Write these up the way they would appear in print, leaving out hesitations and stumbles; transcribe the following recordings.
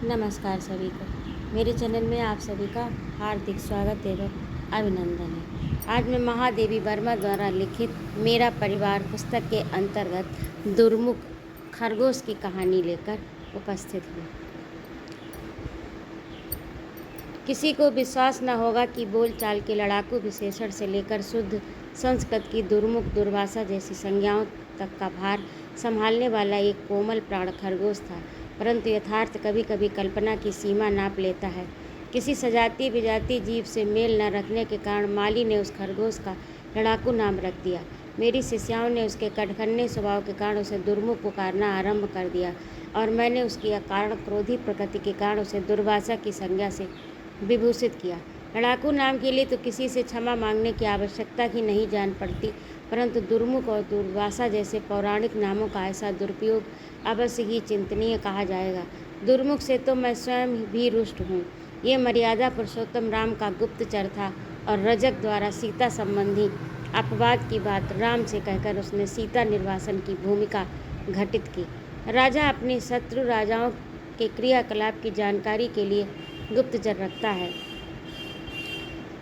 नमस्कार सभी को। मेरे चैनल में आप सभी का हार्दिक स्वागत एवं अभिनंदन है। आज मैं महादेवी वर्मा द्वारा लिखित मेरा परिवार पुस्तक के अंतर्गत दुर्मुख खरगोश की कहानी लेकर उपस्थित हूँ। किसी को विश्वास न होगा कि बोलचाल के लड़ाकू विशेषण से लेकर शुद्ध संस्कृत की दुर्मुख दुर्भाषा जैसी संज्ञाओं तक का भार संभालने वाला एक कोमल प्राण खरगोश था, परंतु यथार्थ कभी कभी कल्पना की सीमा नाप लेता है। किसी सजाती विजाती जीव से मेल न रखने के कारण माली ने उस खरगोश का लड़ाकू नाम रख दिया। मेरी शिष्याओं ने उसके कटखन्ने स्वभाव के कारण उसे दुर्मुख पुकारना आरंभ कर दिया और मैंने उसकी अकारण क्रोधी प्रकृति के कारण उसे दुर्भाषा की संज्ञा से विभूषित किया। लड़ाकू नाम के लिए तो किसी से क्षमा मांगने की आवश्यकता ही नहीं जान पड़ती, परंतु दुर्मुख और दुर्वासा जैसे पौराणिक नामों का ऐसा दुरुपयोग अवश्य ही चिंतनीय कहा जाएगा। दुर्मुख से तो मैं स्वयं भी रुष्ट हूँ। ये मर्यादा पुरुषोत्तम राम का गुप्तचर था और रजक द्वारा सीता संबंधी अपवाद की बात राम से कहकर उसने सीता निर्वासन की भूमिका घटित की। राजा अपने शत्रु राजाओं के क्रियाकलाप की जानकारी के लिए गुप्तचर रखता है,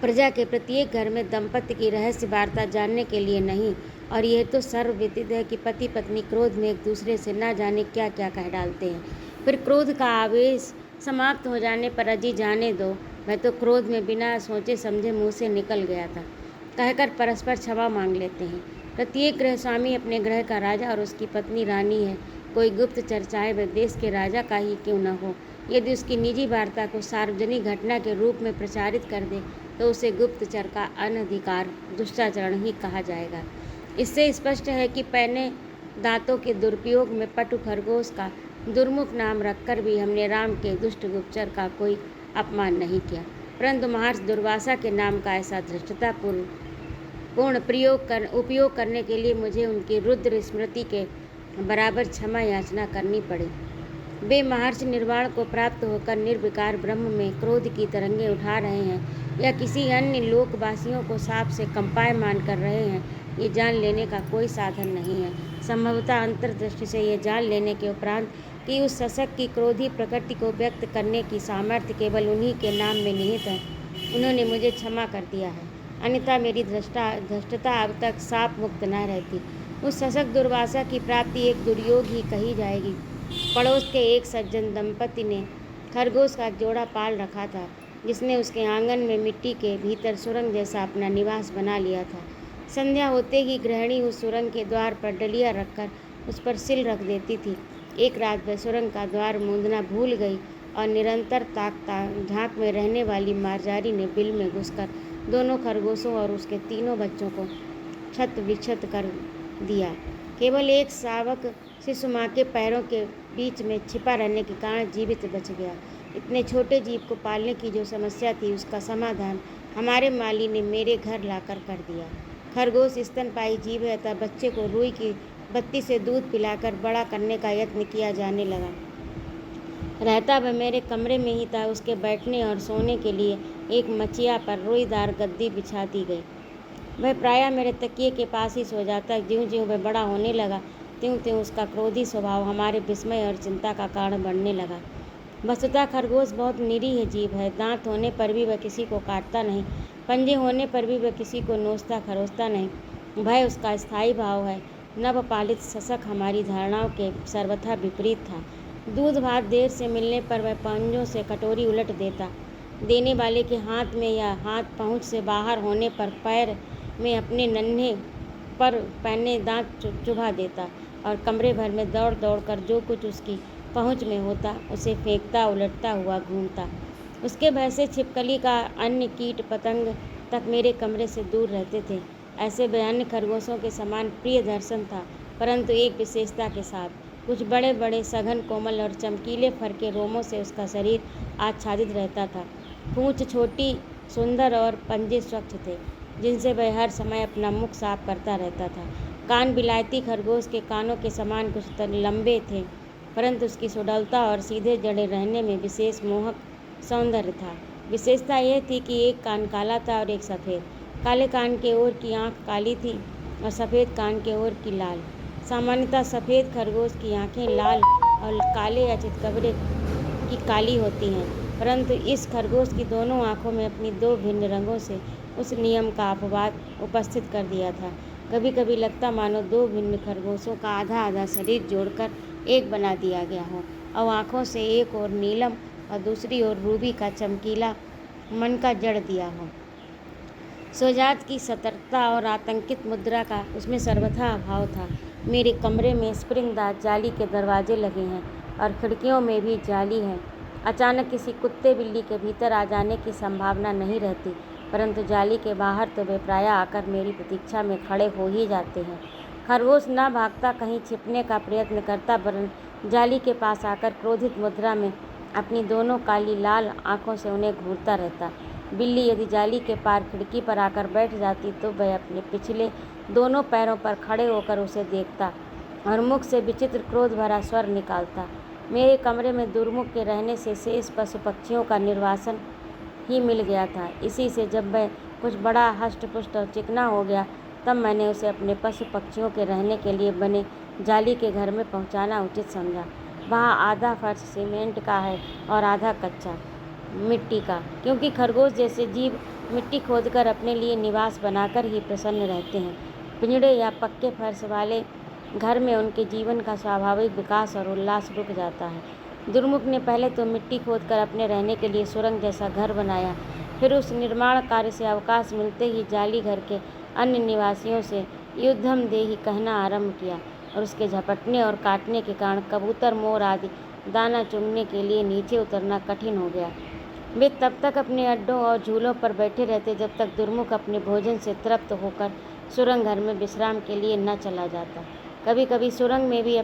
प्रजा के प्रत्येक घर में दंपत्ति की रहस्य वार्ता जानने के लिए नहीं। और यह तो सर्वविदित है कि पति पत्नी क्रोध में एक दूसरे से न जाने क्या क्या कह डालते हैं, फिर क्रोध का आवेश समाप्त हो जाने पर अजी जाने दो, मैं तो क्रोध में बिना सोचे समझे मुँह से निकल गया था, कहकर परस्पर क्षमा मांग लेते हैं। प्रत्येक गृह स्वामी अपने ग्रह का राजा और उसकी पत्नी रानी है। कोई गुप्त चर्चाएं वह देश के राजा का ही क्यों न हो, यदि उसकी निजी वार्ता को सार्वजनिक घटना के रूप में प्रचारित कर दे तो उसे गुप्तचर का अनधिकार दुष्टाचरण ही कहा जाएगा। इससे स्पष्ट है कि पैने दांतों के दुरुपयोग में पटु खरगोश का दुर्मुख नाम रखकर भी हमने राम के दुष्ट गुप्तचर का कोई अपमान नहीं किया, परंतु महर्षि दुर्वासा के नाम का ऐसा धृष्टतापूर्ण उपयोग करने के लिए मुझे उनकी रुद्र स्मृति के बराबर क्षमा याचना करनी पड़ी। वे महर्षि निर्वाण को प्राप्त होकर निर्विकार ब्रह्म में क्रोध की तरंगे उठा रहे हैं या किसी अन्य लोकवासियों को साप से कंपायमान कर रहे हैं, ये जान लेने का कोई साधन नहीं है। संभवतः अंतर्दृष्टि से ये जान लेने के उपरांत कि उस शशक की क्रोधी प्रकृति को व्यक्त करने की सामर्थ्य केवल उन्हीं के नाम में निहित है, उन्होंने मुझे क्षमा कर दिया है, अन्यथा मेरी धृष्टता अब तक साप मुक्त न रहती। उस शशक दुर्वासा की प्राप्ति एक दुर्योग ही कही जाएगी। पड़ोस के एक सज्जन दंपति ने खरगोश का जोड़ा पाल रखा था, जिसने उसके आंगन में मिट्टी के भीतर सुरंग जैसा अपना निवास बना लिया था। संध्या होते ही गृहिणी उस सुरंग के द्वार पर डलिया रखकर उस पर सिल रख देती थी। एक रात वह सुरंग का द्वार मूंदना भूल गई और निरंतर झांक में रहने वाली मारजारी ने बिल में घुसकर दोनों खरगोशों और उसके तीनों बच्चों को क्षत विक्षत कर दिया। केवल एक शावक शिशु माँ के पैरों के बीच में छिपा रहने के कारण जीवित बच गया। इतने छोटे जीव को पालने की जो समस्या थी, उसका समाधान हमारे माली ने मेरे घर लाकर कर दिया। खरगोश स्तनपायी जीव है, अतः बच्चे को रुई की बत्ती से दूध पिलाकर बड़ा करने का यत्न किया जाने लगा। रहता वह मेरे कमरे में ही था। उसके बैठने और सोने के लिए एक मचिया पर रुईदार गद्दी बिछा दी गई। वह प्रायः मेरे तकिए के पास ही सो जाता। ज्यों-ज्यों वह बड़ा होने लगा त्यों-त्यों उसका क्रोधी स्वभाव हमारे विस्मय और चिंता का कारण बनने लगा। वस्तुतः खरगोश बहुत निरीह जीव है। दांत होने पर भी वह किसी को काटता नहीं, पंजे होने पर भी वह किसी को नोचता खरोचता नहीं। भय उसका स्थायी भाव है। नवपालित शशक हमारी धारणाओं के सर्वथा विपरीत था। दूध भात देर से मिलने पर वह पंजों से कटोरी उलट देता, देने वाले के हाथ में या हाथ पहुँच से बाहर होने पर पैर में अपने नन्हे पर पहने दांत चुभा देता और कमरे भर में दौड़ दौड़ कर जो कुछ उसकी पहुंच में होता उसे फेंकता उलटता हुआ घूमता। उसके भय से छिपकली का अन्य कीट पतंग तक मेरे कमरे से दूर रहते थे। ऐसे अन्य खरगोशों के समान प्रिय दर्शन था, परंतु एक विशेषता के साथ। कुछ बड़े बड़े सघन कोमल और चमकीले फर के रोमों से उसका शरीर आच्छादित रहता था। पूँछ छोटी सुंदर और पंजे स्वच्छ थे, जिनसे वह हर समय अपना मुख साफ करता रहता था। कान बिलायती खरगोश के कानों के समान कुछ लंबे थे, परंतु उसकी सुडौलता और सीधे जड़े रहने में विशेष मोहक सौंदर्य था। विशेषता यह थी कि एक कान काला था और एक सफ़ेद। काले कान के ओर की आँख काली थी और सफ़ेद कान के ओर की लाल। सामान्यतः सफ़ेद खरगोश की आँखें लाल और काले या चितकबरे की काली होती हैं, परंतु इस खरगोश की दोनों आँखों में अपनी दो भिन्न रंगों से उस नियम का अपवाद उपस्थित कर दिया था। कभी कभी लगता मानो दो भिन्न खरगोशों का आधा आधा शरीर जोड़कर एक बना दिया गया हो और आँखों से एक और नीलम और दूसरी ओर रूबी का चमकीला मन का जड़ दिया हो। सोजात की सतर्कता और आतंकित मुद्रा का उसमें सर्वथा अभाव था। मेरे कमरे में स्प्रिंगदार जाली के दरवाजे लगे हैं और खिड़कियों में भी जाली है। अचानक किसी कुत्ते बिल्ली के भीतर आ जाने की संभावना नहीं रहती, परंतु जाली के बाहर तो वे प्रायः आकर मेरी प्रतीक्षा में खड़े हो ही जाते हैं। खरगोश न भागता, कहीं छिपने का प्रयत्न करता, वरन जाली के पास आकर क्रोधित मुद्रा में अपनी दोनों काली लाल आंखों से उन्हें घूरता रहता। बिल्ली यदि जाली के पार खिड़की पर आकर बैठ जाती तो वह अपने पिछले दोनों पैरों पर खड़े होकर उसे देखता और मुख से विचित्र क्रोध भरा स्वर निकालता। मेरे कमरे में दुर्मुख के रहने से शेष पशु पक्षियों का निर्वासन ही मिल गया था। इसी से जब वह कुछ बड़ा हष्ट-पुष्ट और चिकना हो गया, तब मैंने उसे अपने पशु पक्षियों के रहने के लिए बने जाली के घर में पहुंचाना उचित समझा। वहाँ आधा फर्श सीमेंट का है और आधा कच्चा मिट्टी का, क्योंकि खरगोश जैसे जीव मिट्टी खोदकर अपने लिए निवास बनाकर ही प्रसन्न रहते हैं। पिंजड़े या पक्के फर्श वाले घर में उनके जीवन का स्वाभाविक विकास और उल्लास रुक जाता है। दुर्मुख ने पहले तो मिट्टी खोदकर अपने रहने के लिए सुरंग जैसा घर बनाया, फिर उस निर्माण कार्य से अवकाश मिलते ही जाली घर के अन्य निवासियों से युद्धम देहि कहना आरंभ किया और उसके झपटने और काटने के कारण कबूतर, मोर आदि दाना चुगने के लिए नीचे उतरना कठिन हो गया। वे तब तक अपने अड्डों और झूलों पर बैठे रहते जब तक दुर्मुख अपने भोजन से तृप्त होकर सुरंग घर में विश्राम के लिए न चला जाता। कभी कभी सुरंग में भी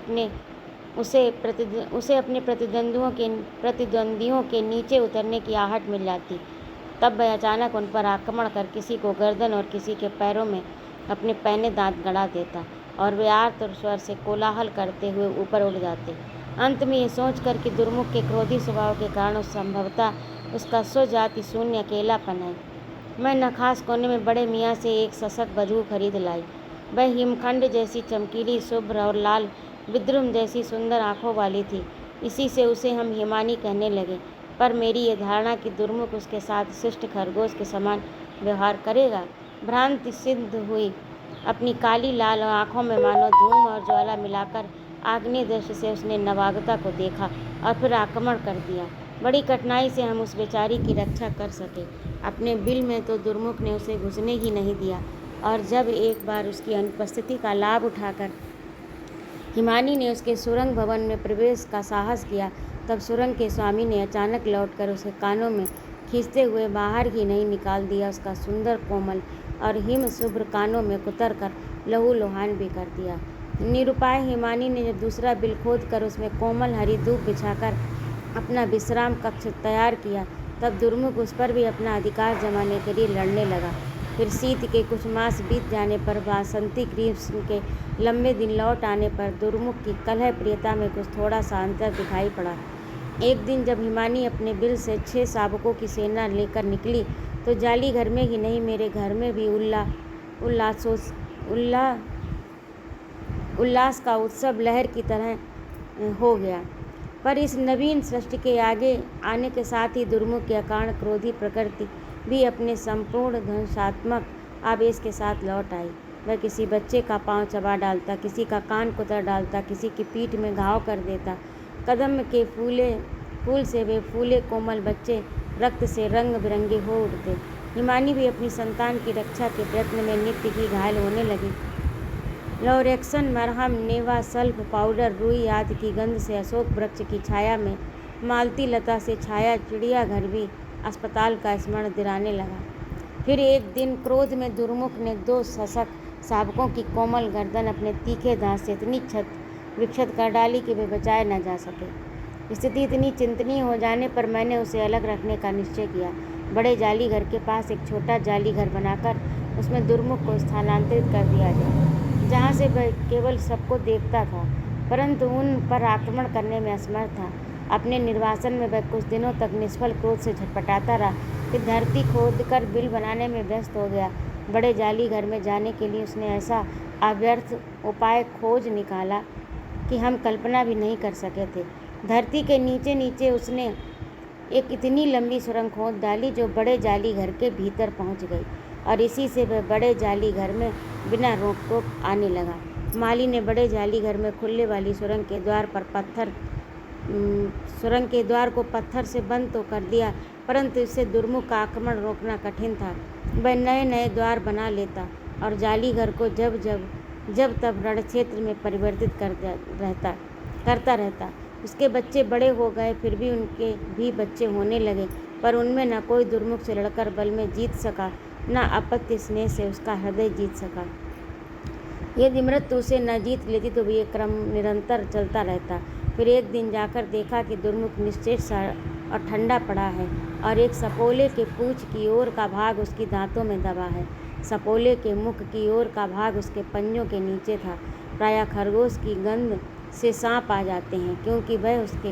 उसे अपने प्रतिद्वंदियों के नीचे उतरने की आहट मिल जाती। तब वह अचानक उन पर आक्रमण कर किसी को गर्दन और किसी के पैरों में अपने पैने दांत गड़ा देता और वे आर्त स्वर से कोलाहल करते हुए ऊपर उड़ जाते। अंत में ये सोचकर कि दुर्मुख के क्रोधी स्वभाव के कारण संभवतः उसका स्वजाति शून्य अकेलापन है, मैं नखास कोने में बड़े मियाँ से एक सशक्त बधू खरीद लाई। वह हिमखंड जैसी चमकीली, शुभ्र और लाल विद्रुम जैसी सुंदर आँखों वाली थी। इसी से उसे हम हिमानी कहने लगे। पर मेरी ये धारणा कि दुर्मुख उसके साथ शिष्ट खरगोश के समान व्यवहार करेगा, भ्रांति सिद्ध हुई। अपनी काली लाल आँखों में मानो धूम और ज्वाला मिलाकर आग्नेय दृष्टि से उसने नवागता को देखा और फिर आक्रमण कर दिया। बड़ी कठिनाई से हम उस बेचारी की रक्षा कर सके। अपने बिल में तो दुर्मुख ने उसे घुसने ही नहीं दिया, और जब एक बार उसकी अनुपस्थिति का लाभ उठाकर हिमानी ने उसके सुरंग भवन में प्रवेश का साहस किया, तब सुरंग के स्वामी ने अचानक लौटकर उसे कानों में खींचते हुए बाहर ही नहीं निकाल दिया। उसका सुंदर, कोमल और हिम शुभ्र कानों में कुतर कर लहूलुहान भी कर दिया। निरुपाय हिमानी ने जब दूसरा बिल खोद कर उसमें कोमल हरी धूप बिछाकर अपना विश्राम कक्ष तैयार किया, तब दुर्मुख उस पर भी अपना अधिकार जमाने के लिए लड़ने लगा। फिर शीत के कुछ मास बीत जाने पर, वासंती ग्रीष्म के लंबे दिन लौट आने पर दुर्मुख की कलह प्रियता में कुछ थोड़ा सा अंतर दिखाई पड़ा। एक दिन जब हिमानी अपने बिल से 6 शावकों की सेना लेकर निकली, तो जाली घर में ही नहीं, मेरे घर में भी उल्लास का उत्सव लहर की तरह हो गया। पर इस नवीन सृष्टि के आगे आने के साथ ही दुर्मुख के अकारण क्रोधी प्रकृति भी अपने संपूर्ण ध्वंसात्मक आवेश के साथ लौट आई। वह किसी बच्चे का पांव चबा डालता, किसी का कान कुतर डालता, किसी की पीठ में घाव कर देता। कदम के फूल से वे फूले कोमल बच्चे रक्त से रंग बिरंगे हो उठते। हिमानी भी अपनी संतान की रक्षा के प्रयत्न में नित्य ही घायल होने लगी। लॉरेक्सन, मरहम, नेवा, सल्फ पाउडर, रुई आदि की गंध से अशोक वृक्ष की छाया में मालती लता से छाया चिड़ियाघर भी अस्पताल का स्मरण दिलाने लगा। फिर एक दिन क्रोध में दुर्मुख ने 2 सशक्त शावकों की कोमल गर्दन अपने तीखे दांत से इतनी विक्षत कर डाली कि वे बचाए न जा सके। स्थिति इतनी चिंतनीय हो जाने पर मैंने उसे अलग रखने का निश्चय किया। बड़े जाली घर के पास एक छोटा जाली घर बनाकर उसमें दुर्मुख को स्थानांतरित कर दिया जाए, जहाँ से वह केवल सबको देखता था, परंतु उन पर आक्रमण करने में असमर्थ था। अपने निर्वासन में वह कुछ दिनों तक निष्फल क्रोध से झटपटाता रहा, फिर धरती खोदकर बिल बनाने में व्यस्त हो गया। बड़े जाली घर में जाने के लिए उसने ऐसा अव्यर्थ उपाय खोज निकाला कि हम कल्पना भी नहीं कर सके थे। धरती के नीचे नीचे उसने एक इतनी लंबी सुरंग खोद डाली जो बड़े जाली घर के भीतर पहुंच गई और इसी से वह बड़े जाली घर में बिना रोक टोक आने लगा। माली ने बड़े जाली घर में खुलने वाली सुरंग के द्वार को पत्थर से बंद तो कर दिया, परंतु इससे दुर्मुख का आक्रमण रोकना कठिन था। वह नए नए द्वार बना लेता और जाली घर को जब तब रणक्षेत्र में परिवर्तित करता रहता। उसके बच्चे बड़े हो गए, फिर भी उनके भी बच्चे होने लगे, पर उनमें न कोई दुर्मुख से लड़कर बल में जीत सका, न अपत्य स्नेह से उसका हृदय जीत सका। यदि मृत्यु उसे न जीत लेती तो भी ये क्रम निरंतर चलता रहता। फिर एक दिन जाकर देखा कि दुर्मुख निश्चेष सा और ठंडा पड़ा है और एक सपोले के पूंछ की ओर का भाग उसकी दांतों में दबा है। सपोले के मुख की ओर का भाग उसके पंजों के नीचे था। प्रायः खरगोश की गंध से सांप आ जाते हैं, क्योंकि वह उसके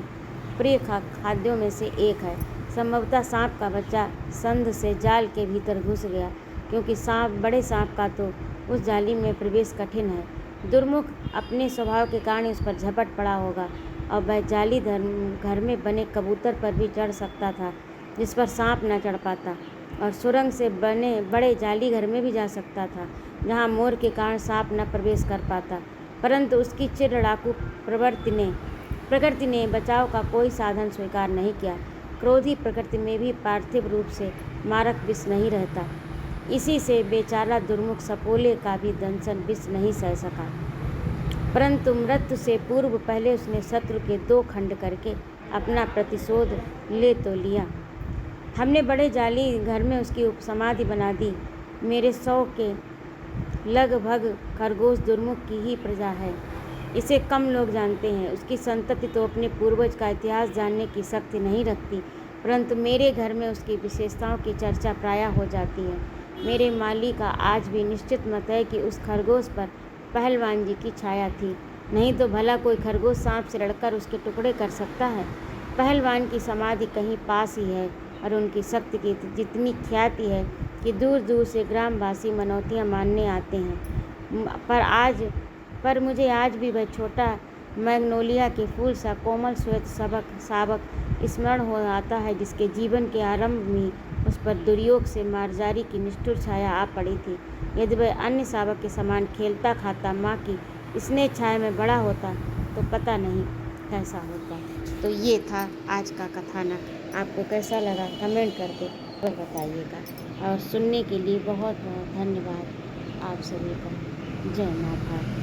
प्रिय खाद्यों में से एक है। संभवतः सांप का बच्चा संध से जाल के भीतर घुस गया, क्योंकि बड़े सांप का तो उस जाली में प्रवेश कठिन है। दुर्मुख अपने स्वभाव के कारण उस पर झपट पड़ा होगा और वह जाली घर में बने कबूतर पर भी चढ़ सकता था, जिस पर सांप न चढ़ पाता, और सुरंग से बने बड़े जाली घर में भी जा सकता था, जहाँ मोर के कारण सांप न प्रवेश कर पाता। परंतु उसकी चिर लड़ाकू प्रकृति ने बचाव का कोई साधन स्वीकार नहीं किया। क्रोधी प्रकृति में भी पार्थिव रूप से मारक विष नहीं रहता। इसी से बेचारा दुर्मुख सपोले का भी दंशन विष नहीं सह सका, परंतु मृत्यु से पूर्व पहले उसने शत्रु के 2 खंड करके अपना प्रतिशोध ले तो लिया। हमने बड़े जाली घर में उसकी उपसमाधि बना दी। मेरे 100 के लगभग खरगोश दुर्मुख की ही प्रजा है। इसे कम लोग जानते हैं। उसकी संतति तो अपने पूर्वज का इतिहास जानने की शक्ति नहीं रखती, परंतु मेरे घर में उसकी विशेषताओं की चर्चा प्रायः हो जाती है। मेरे माली का आज भी निश्चित मत है कि उस खरगोश पर पहलवान जी की छाया थी, नहीं तो भला कोई खरगोश सांप से लड़कर उसके टुकड़े कर सकता है। पहलवान की समाधि कहीं पास ही है और उनकी शक्ति की जितनी ख्याति है कि दूर दूर से ग्रामवासी मनौतियाँ मानने आते हैं। पर मुझे आज भी वह छोटा मैग्नोलिया के फूल सा कोमल श्वेत शावक स्मरण हो आता है, जिसके जीवन के आरंभ में उस पर दुर्योग से मार्जारी की निष्ठुर छाया आ पड़ी थी। यदि वह अन्य शावक के समान खेलता खाता माँ की स्नेह छाया में बड़ा होता तो पता नहीं कैसा होता। तो ये था आज का कथानक। आपको कैसा लगा कमेंट करके बताइएगा, और सुनने के लिए बहुत बहुत धन्यवाद आप सभी का। जय माता।